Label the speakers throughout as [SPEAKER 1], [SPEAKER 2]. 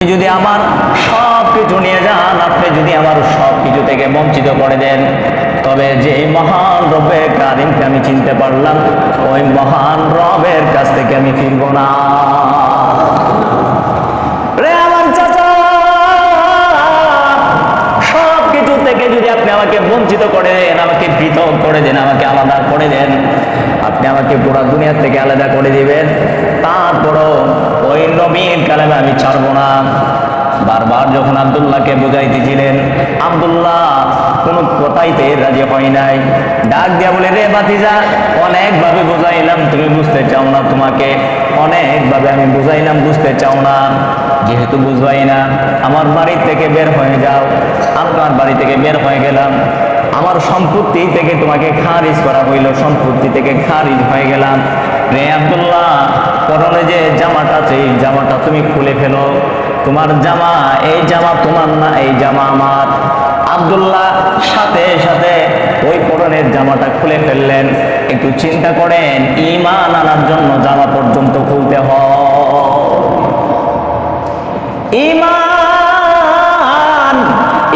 [SPEAKER 1] যদি আমার সব কিছু নিয়ে যান, আপনি যদি আমার সব কিছু থেকে বঞ্চিত করে দেন, তবে যে মহান রবে কারিমকে আমি চিনতে পারলাম, ওই মহান রবের কাছ থেকে আমি ফিরবো না। রে আমার চাচা, সব কিছু থেকে যদি আপনি আমাকে বঞ্চিত করে দেন, আমাকে পৃথক করে দেন, আমাকে আলাদা করে দেন, আপনি আমাকে পুরো দুনিয়ার থেকে আলাদা করে দিবেন, তারপরও ওই নবীর কালামে আমি ছাড়বো না। বারবার যখন আব্দুল্লাহকে বুঝাইতেছিলেন, আব্দুল্লাহ কোনো কথাইতে রাজি হয় নাই। ডাক দিয়া বলে, রে ভাতিজা, অনেকভাবে বুঝাইলাম, তুমি বুঝতে চাও না, তোমাকে অনেকভাবে আমি বুঝাইলাম, বুঝতে চাও না। যেহেতু বুঝবাই না, আমার বাড়ি থেকে বের হয়ে যাও। আপনার বাড়ি থেকে বের হয়ে গেলাম, আমার সম্পত্তি থেকে তোমাকে খারিজ করা হইল, সম্পত্তি থেকে খারিজ হয়ে গেলাম। রে আব্দুল্লাহ, পরনে যে জামাটা আছে, এই জামাটা তুমি খুলে ফেলো। তোমার জামা, এই জামা তোমার না, এই জামা আমার। আব্দুল্লাহ সাথে সাথে ওই পরনের জামাটা খুলে ফেললেন। একটু চিন্তা করেন, ঈমান আনার জন্য জামা পর্যন্ত খুলতে হয়।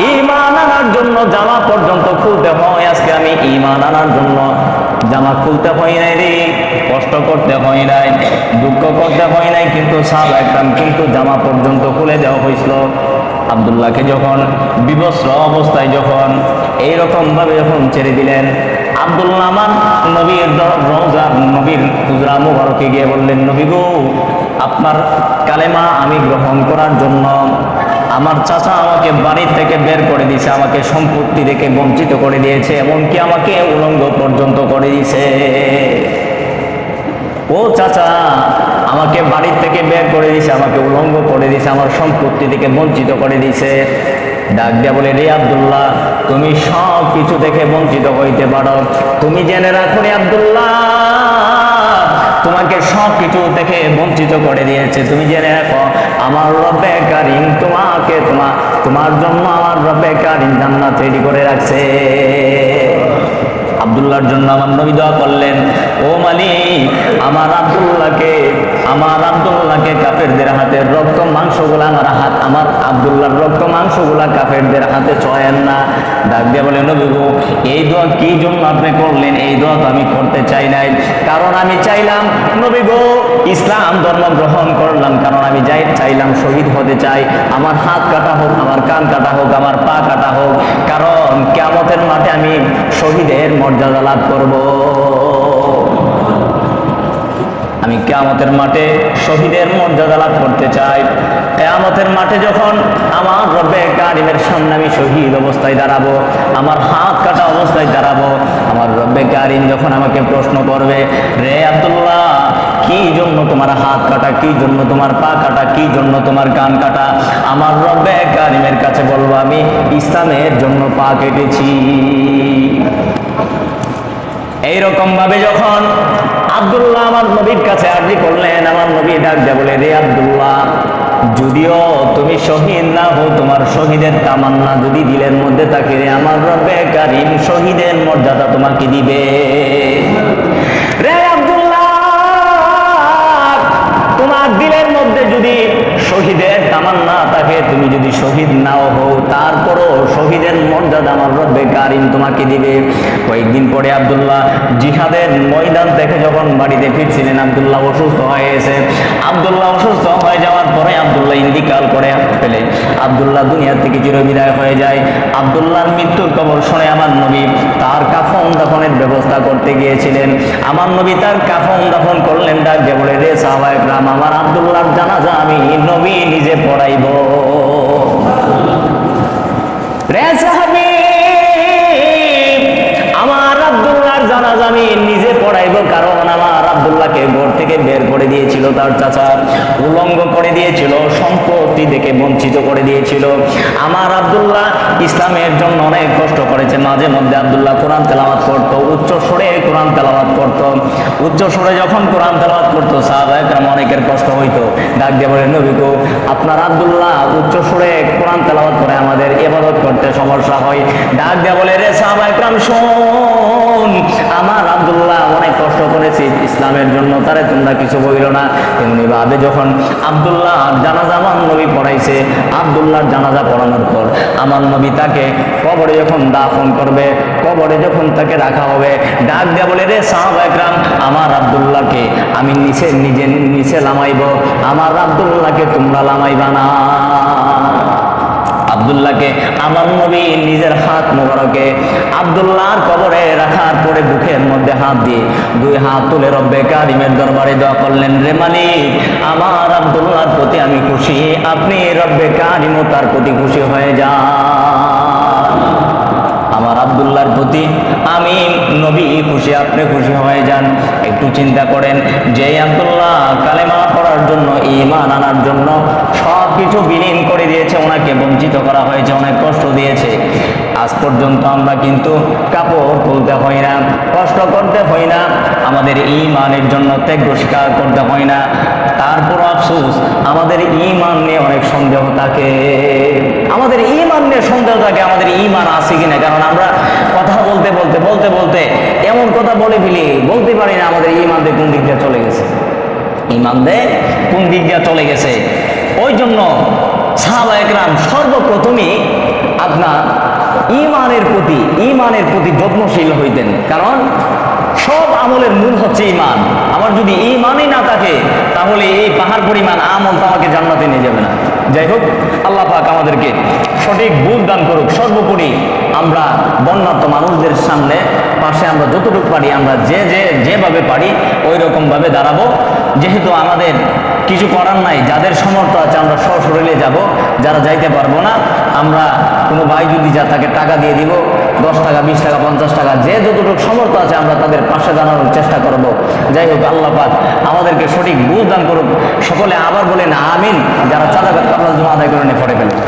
[SPEAKER 1] ঈমান আনার জন্য জামা পর্যন্ত খুলতে হয়। আজকে আমি ঈমান আনার জন্য জামা খুলতে হয় নাই রে, কষ্ট করতে হয় নাই, দুঃখ করতে হয় নাই, কিন্তু সাহাবা একরাম কিন্তু জামা পর্যন্ত খুলে দেওয়া হয়েছিল। আব্দুল্লাহকে যখন বিবস্ত্র অবস্থায় যখন এইরকম ভাবে যখন ছেড়ে দিলেন, আব্দুল্লাহ আমার নবীর রওজা, নবীর হুজরা মুবারকে গিয়ে বললেন, নবী গো, আপনার কালেমা আমি গ্রহণ করার জন্য আমার চাচা আমাকে বাড়ি থেকে বের করে দিয়েছে, আমাকে সম্পত্তি থেকে বঞ্চিত করে দিয়েছে, এমনকি আমাকে উলঙ্গ পর্যন্ত করে দিয়েছে। ও চাচা, আমাকে বাড়ি থেকে বের করে দিয়েছে, আমাকে উলঙ্গ করে দিয়েছে, আমার সম্পত্তি থেকে বঞ্চিত করে দিয়েছে। ডাক দিয়া বলে, রে আব্দুল্লাহ, তুমি সব কিছু থেকে বঞ্চিত হইতে পারো, তুমি জেনে রাখো রে আব্দুল্লাহ, তোমাকে সব কিছু থেকে বঞ্চিত করে দিয়েছে। তুমি জেনে রাখো, আমার রব্বে কারীম তোমাকে তোমার জন্য আমার রব্বে কারীম জান্নাত তৈরি করে রাখছে। আব্দুল্লাহর জন্য আমার নবী দোয়া করলেন, ও মালিক, আমার আব্দুল্লাহকে কাফেরদের হাতের রক্ত মাংসগুলা আমার আব্দুল্লাহর রক্ত মাংসগুলা কাফেরদের হাতে ছোঁয়েন না। ডাক দিয়ে বলে, নবী গো, এই দোয়া কি জন্য আপনি করলেন? এই দোয়া তো আমি করতে চাই নাই, কারণ আমি চাইলাম, নবী গো, ইসলাম ধর্ম গ্রহণ করলাম, কারণ আমি চাইলাম শহীদ হতে চাই। আমার হাত কাটা হোক, আমার কান কাটা হোক, আমার পা কাটা হোক, কারণ কিয়ামতের মাঠে আমি শহীদের মর্যাদা লাভ করব। আমি কিয়ামতের মাঠে শহীদের মর্যাদা লাভ করতে চাই। কিয়ামতের মাঠে যখন আমার রব্বে কারীমের সামনে আমি শহীদ অবস্থায় দাঁড়াবো, আমার হাত কাটা অবস্থায় দাঁড়াবো, আমার রব্বে কারীম যখন আমাকে প্রশ্ন করবে, রে আব্দুল্লাহ, কি জন্য তোমার হাত কাটা, কি জন্য তোমার পা কাটা, কি জন্য তোমার কান কাটা, আমার রব্বে কারীমের কাছে বলবো, আমি ইসলামের জন্য পা কেটেছি। এইরকম ভাবে যখন আব্দুল্লাহ আমার নবীর কাছে আরজি করলেন, আমার নবী ডাক দিয়ে বলে, রে আব্দুল্লাহ, যদিও তুমি শহীদ না হও, তোমার শহীদের তামান্না যদি দিলের মধ্যে থাকে, রে আমার রব্বে কারীম শহীদের মর্যাদা তোমাকে দিবে। রে আব্দুল্লাহ, তোমার দিলের মধ্যে যদি শহীদের তামান্না থাকে, তুমি যদি শহীদ নাও হও, তারপরও শহীদের মর্যাদা আমার রব্বে কারীম তোমাকে দিবে। কয়েকদিন পরে আব্দুল্লাহ জিহাদের ময়দান থেকে যখন বাড়িতে ফিরছিলেন, আব্দুল্লাহ অসুস্থ হয়ে গেছে। আব্দুল্লাহ অসুস্থ হয়ে যাওয়ার পরে আব্দুল্লাহ ইন্তিকাল করে ফেলে, আব্দুল্লাহ দুনিয়া থেকে চিরবিদায় হয়ে যায়। আব্দুল্লাহর মৃত্যুর খবর শুনে আমার নবী তার কাফন দাফনের ব্যবস্থা করতে গিয়েছিলেন। আমার নবী তার কাফন দাফন করলেন। ডাক দিয়ে বলে, রে সাহাবায়ে কেরাম, আমার আব্দুল্লাহর জানাজা আমি নবী নিজে পড়াইব। রে সাহাবী, আমার আব্দুল্লাহর জানাজা আমি নিজে পড়াইব, কারণ আমার আব্দুল্লাহকে ঘর থেকে বের করে দিয়েছিল তার চাচা, উলঙ্গ করে দিয়েছিল, সম্পত্তি থেকে বঞ্চিত করে দিয়েছিল। আমার আব্দুল্লাহ ইসলামের জন্য অনেক কষ্ট করেছে। মাঝে মধ্যে আব্দুল্লাহ কোরআন তেলাওয়াত করত, উচ্চ সুরে কোরআন তেলাওয়াত করত। উচ্চ সুরে যখন কোরআন তেলাওয়াত করতো, সাহাবায়ে কেরাম অনেকের কষ্ট হইতো। ডাক দিয়ে বলে, নবী গো, আপনার আব্দুল্লাহ উচ্চ সুরে কোরআন তেলাওয়াত করে আমাদের ইবাদত করতে সমস্যা হয়। ডাক দিয়ে বলে, রে সাহাবায়ে কেরাম, শোন, আমার আব্দুল্লাহ অনেক কষ্ট করেছে ইসলামের জন্য, তারে তোমরা কিছু বইল না। তেমনি ভাবে যখন আব্দুল্লাহ জানাজা আমার নবী পড়াইছে। আব্দুল্লাহর জানাজা পড়ানোর পর আমার নবী তাকে কবরে যখন দাফন করবে, কবরে যখন তাকে রাখা হবে, ডাক দিয়া বলে, রে সাহাবা একরাম, আমার আব্দুল্লাহকে আমি নিজে নিচে লামাইব, আমার আব্দুল্লাহকে তোমরা লামাইবা না। আব্দুল্লাহকে আমার নবী নিজের হাত মোবারকে আব্দুল্লাহর কবরে রাখার পরে বুকের মধ্যে হাত দিয়ে 2 হাত তুলে রব্বে কারিমের দরবারে দোয়া করলেন, রে মালিক, আমার আব্দুল্লাহর প্রতি আমি খুশি, আপনি রব্বে কারিমও তার প্রতি খুশি হয়ে যান। আমার আব্দুল্লাহর প্রতি আমি নবী খুশি, আপনি খুশি হয়ে যান। একটু চিন্তা করেন, যে আব্দুল্লাহ কালেমা পড়ার জন্য, ঈমান আনার জন্য সব কিছু বিলীন করে দিয়েছে, ওনাকে বঞ্চিত করা হয়েছে, অনেক কষ্ট দিয়েছে। আজ পর্যন্ত আমরা কিন্তু কাপড় খুলতে হয় না, কষ্ট করতে হয় না, আমাদের ঈমানের জন্য ত্যাগ স্বীকার করতে হয় না। তারপর আফসোস, আমাদের ঈমান নিয়ে অনেক সন্দেহ থাকে, আমাদের ঈমান নিয়ে সন্দেহ থাকে, আমাদের ঈমান আছে কিনা। কারণ আমরা কথা বলতে বলতে বলতে বলতে এমন কথা বলে ফেলি, বলতে পারি না আমাদের ঈমান দিয়ে কোন দিক দিয়ে চলে গেছে, ঈমান দিয়ে কোন দিক দিয়ে চলে গেছে। ওই জন্য সাহাবা একরাম সর্বপ্রথমই আপনার ঈমানের প্রতি যত্নশীল হইতেন। কারণ সব আমলের মূল হচ্ছে ঈমান। আমার যদি ঈমানই না থাকে, তাহলে এই পাহাড় পরিমাণ আমল তো আমাকে জান্নাতে নিয়ে যাবে না। যাই হোক, আল্লাহ পাক আমাদেরকে সঠিক বুঝ দান করুক। সর্বোপরি আমরা বন্যার্ত মানুষদের সামনে পাশে আমরা যতটুকু পারি, আমরা যেভাবে পারি ওই রকমভাবে দাঁড়াবো। যেহেতু আমাদের কিছু করার নাই, যাদের সমর্থ আছে আমরা সশরীরে যাব, যারা যাইতে পারবো না, আমরা কোনো ভাই যদি যা তাকে টাকা দিয়ে দিব, 10 টাকা, 20 টাকা, 50 টাকা, যে যতটুকু সমর্থ আছে আমরা তাদের পাশে দাঁড়ানোর চেষ্টা করব। যাই হোক, আল্লাহ পাক আমাদেরকে সঠিক বুঝ দান করুক। সকলে আবার বলেন আমিন। যারা চাঁদা কাপড় জমা আদায় করে নিয়ে পড়ে ফেলেন।